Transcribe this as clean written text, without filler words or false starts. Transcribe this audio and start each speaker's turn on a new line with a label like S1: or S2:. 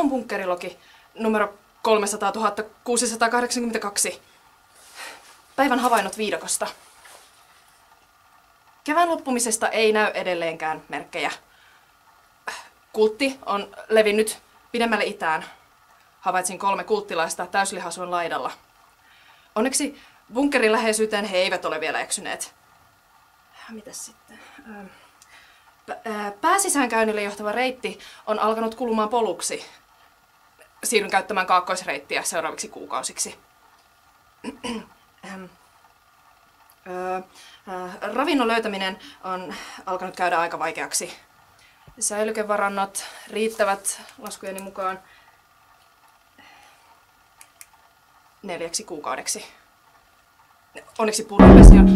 S1: on bunkkerilogi numero 300 682. Päivän havainnot viidakosta. Kevään loppumisesta ei näy edelleenkään merkkejä. Kultti on levinnyt pidemmälle itään. Havaitsin 3 kulttilaista täyslihasuon laidalla. Onneksi bunkkerin läheisyyteen he eivät ole vielä eksyneet. Mitäs sitten? Pääsisäänkäynnille johtava reitti on alkanut kulumaan poluksi. Siirryn käyttämään kaakkoisreittiä seuraaviksi kuukausiksi. Ravinnon löytäminen on alkanut käydä aika vaikeaksi. Säilykevarannot riittävät laskujeni mukaan 4 kuukaudeksi. Onneksi pullovesi on...